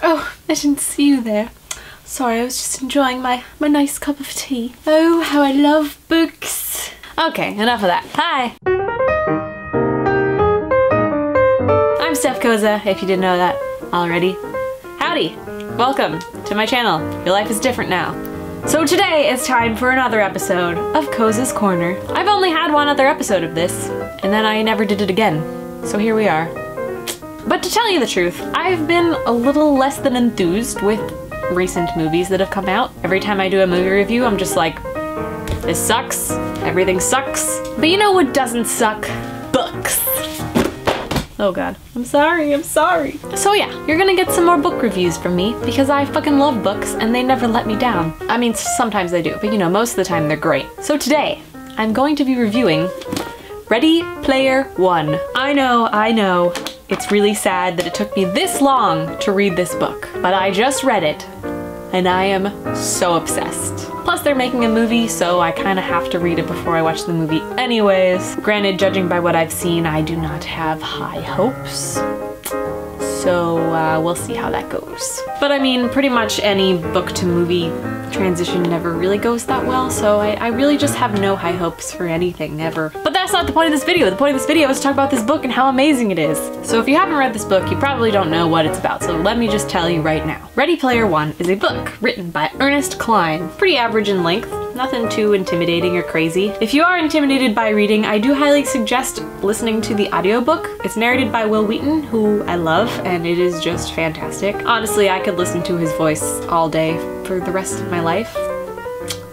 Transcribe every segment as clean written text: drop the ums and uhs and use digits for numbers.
Oh, I didn't see you there. Sorry, I was just enjoying my nice cup of tea. Oh, how I love books. Okay, enough of that. Hi! I'm Steph Koza, if you didn't know that already. Howdy! Welcome to my channel. Your life is different now. So today it's time for another episode of Koza's Corner. I've only had one other episode of this, and then I never did it again. So here we are. But to tell you the truth, I've been a little less than enthused with recent movies that have come out. Every time I do a movie review, I'm just like, this sucks, everything sucks. But you know what doesn't suck? Books. Oh god. I'm sorry. So yeah, you're gonna get some more book reviews from me because I fucking love books and they never let me down. I mean, sometimes they do, but you know, most of the time they're great. So today, I'm going to be reviewing Ready Player One. I know. It's really sad that it took me this long to read this book, but I just read it and I am so obsessed. Plus they're making a movie, so I kind of have to read it before I watch the movie anyways. Granted, judging by what I've seen, I do not have high hopes. So we'll see how that goes. But I mean, pretty much any book to movie transition never really goes that well, so I really just have no high hopes for anything ever. But that's not the point of this video. The point of this video is to talk about this book and how amazing it is. So if you haven't read this book, you probably don't know what it's about, so let me just tell you right now. Ready Player One is a book written by Earnest Cline. Pretty average in length, nothing too intimidating or crazy. If you are intimidated by reading, I do highly suggest listening to the audiobook. It's narrated by Will Wheaton, who I love, and it is just fantastic. Honestly, I could listen to his voice all day for the rest of my life.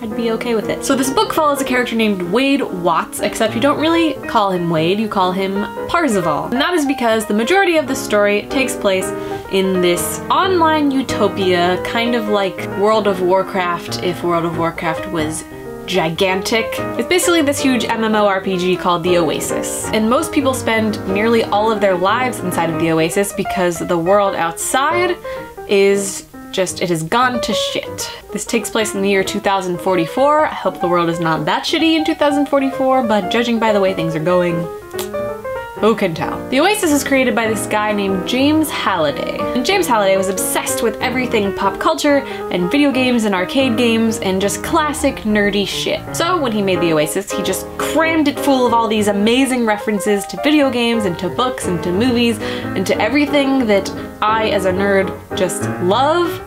I'd be okay with it. So this book follows a character named Wade Watts, except you don't really call him Wade, you call him Parzival. And that is because the majority of the story takes place in this online utopia, kind of like World of Warcraft if World of Warcraft was gigantic. It's basically this huge MMORPG called the Oasis. And most people spend nearly all of their lives inside of the Oasis because the world outside is just, it has gone to shit. This takes place in the year 2044. I hope the world is not that shitty in 2044, but judging by the way things are going, who can tell? The Oasis is created by this guy named James Halliday. And James Halliday was obsessed with everything pop culture and video games and arcade games and just classic nerdy shit. So when he made the Oasis, he just crammed it full of all these amazing references to video games and to books and to movies and to everything that I as a nerd just love,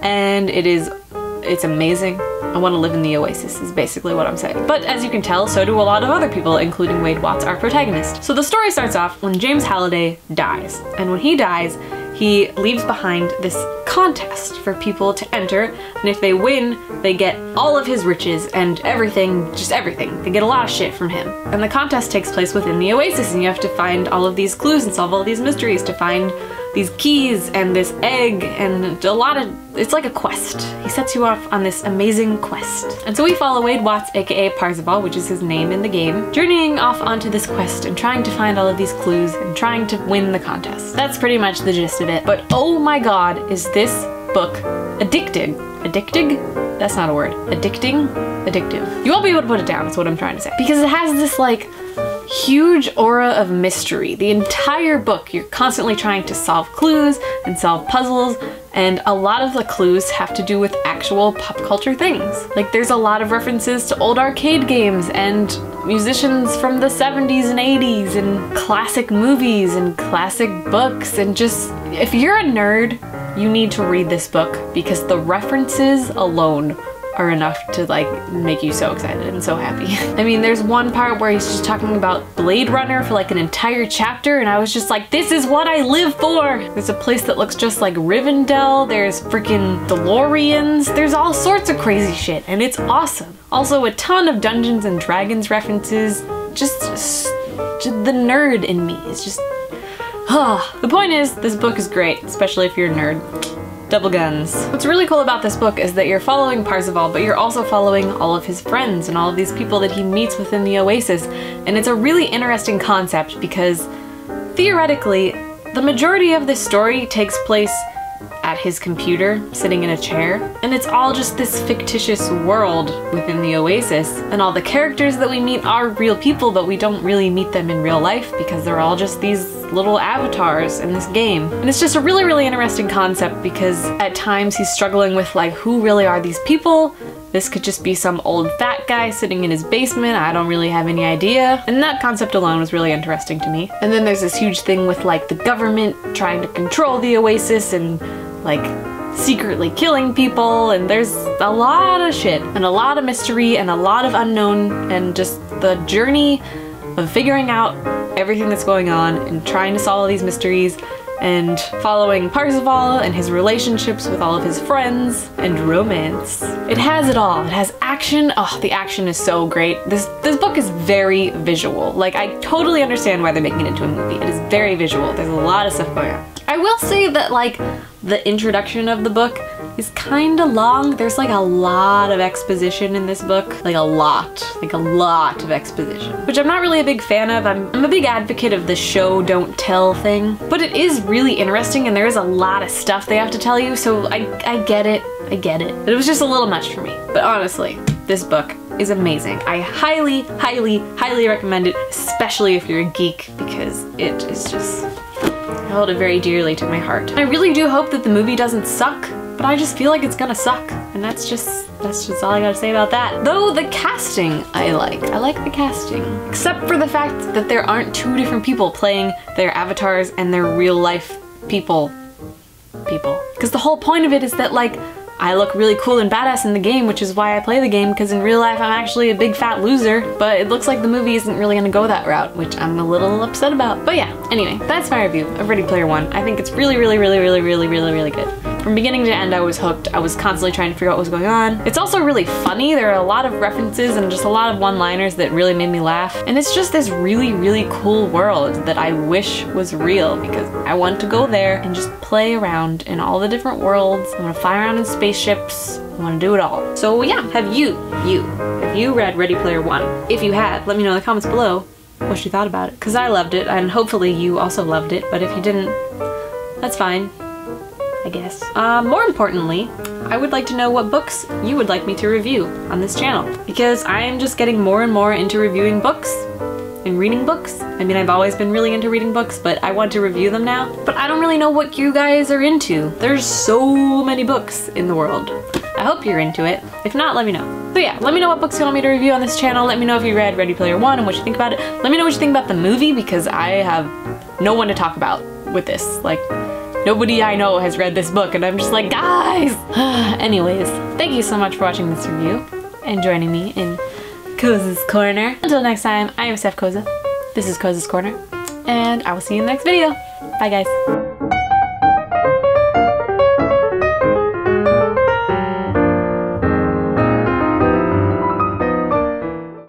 and it's amazing. I want to live in the Oasis is basically what I'm saying. But as you can tell, so do a lot of other people, including Wade Watts, our protagonist. So the story starts off when James Halliday dies. And when he dies, he leaves behind this contest for people to enter, and if they win, they get all of his riches and everything, just everything. They get a lot of shit from him. And the contest takes place within the Oasis, and you have to find all of these clues and solve all these mysteries to find these keys and this egg and a lot of, it's like a quest. He sets you off on this amazing quest. And so we follow Wade Watts, aka Parzival, which is his name in the game, journeying off onto this quest and trying to find all of these clues and trying to win the contest. That's pretty much the gist of it. But oh my god, is this book addicting? Addicting? That's not a word. Addicting? Addictive. You won't be able to put it down, is what I'm trying to say. Because it has this like huge aura of mystery. The entire book, you're constantly trying to solve clues and solve puzzles, and a lot of the clues have to do with actual pop culture things. Like there's a lot of references to old arcade games and musicians from the 70s and 80s and classic movies and classic books, and just, if you're a nerd, you need to read this book because the references alone are enough to like make you so excited and so happy. I mean, there's one part where he's just talking about Blade Runner for like an entire chapter, and I was just like, this is what I live for! There's a place that looks just like Rivendell, there's freaking DeLoreans, there's all sorts of crazy shit, and it's awesome. Also, a ton of Dungeons and Dragons references. Just the nerd in me is just, The point is, this book is great, especially if you're a nerd. Double guns. What's really cool about this book is that you're following Parzival, but you're also following all of his friends and all of these people that he meets within the Oasis. And it's a really interesting concept because theoretically, the majority of this story takes place at his computer, sitting in a chair. And it's all just this fictitious world within the Oasis. And all the characters that we meet are real people, but we don't really meet them in real life because they're all just these little avatars in this game. And it's just a really, really interesting concept because at times he's struggling with like, who really are these people? This could just be some old fat guy sitting in his basement. I don't really have any idea. And that concept alone was really interesting to me. And then there's this huge thing with like the government trying to control the Oasis and like secretly killing people, and there's a lot of shit and a lot of mystery and a lot of unknown, and just the journey of figuring out everything that's going on and trying to solve these mysteries and following Parzival and his relationships with all of his friends and romance. It has it all. It has action. Oh, the action is so great. This book is very visual. Like, I totally understand why they're making it into a movie. It is very visual. There's a lot of stuff going on. I will say that like the introduction of the book is kind of long. There's like a lot of exposition in this book. Like a lot of exposition, which I'm not really a big fan of. I'm a big advocate of the show don't tell thing, but it is really interesting and there is a lot of stuff they have to tell you, so I get it. I get it. But it was just a little much for me. But honestly, this book is amazing. I highly, highly, highly recommend it, especially if you're a geek, because it is just, I hold it very dearly to my heart. I really do hope that the movie doesn't suck, but I just feel like it's gonna suck. And that's just all I gotta say about that. Though the casting I like the casting. Except for the fact that there aren't two different people playing their avatars and their real life people. Because the whole point of it is that like, I look really cool and badass in the game, which is why I play the game, because in real life I'm actually a big fat loser, but it looks like the movie isn't really gonna go that route, which I'm a little upset about. But yeah, anyway, that's my review of Ready Player One. I think it's really, really, really, really, really, really, really good. From beginning to end, I was hooked. I was constantly trying to figure out what was going on. It's also really funny. There are a lot of references and just a lot of one-liners that really made me laugh. And it's just this really, really cool world that I wish was real, because I want to go there and just play around in all the different worlds. I want to fly around in spaceships. I want to do it all. So yeah, have you read Ready Player One? If you had, let me know in the comments below what you thought about it, because I loved it, and hopefully you also loved it, but if you didn't, that's fine, I guess. More importantly, I would like to know what books you would like me to review on this channel, because I am just getting more and more into reviewing books and reading books. I mean, I've always been really into reading books, but I want to review them now. But I don't really know what you guys are into. There's so many books in the world. I hope you're into it. If not, let me know. So yeah, let me know what books you want me to review on this channel. Let me know if you read Ready Player One and what you think about it. Let me know what you think about the movie, because I have no one to talk about with this. Like, nobody I know has read this book, and I'm just like, guys! Anyways, thank you so much for watching this review and joining me in Koza's Corner. Until next time, I am Steph Koza. This is Koza's Corner, and I will see you in the next video. Bye, guys.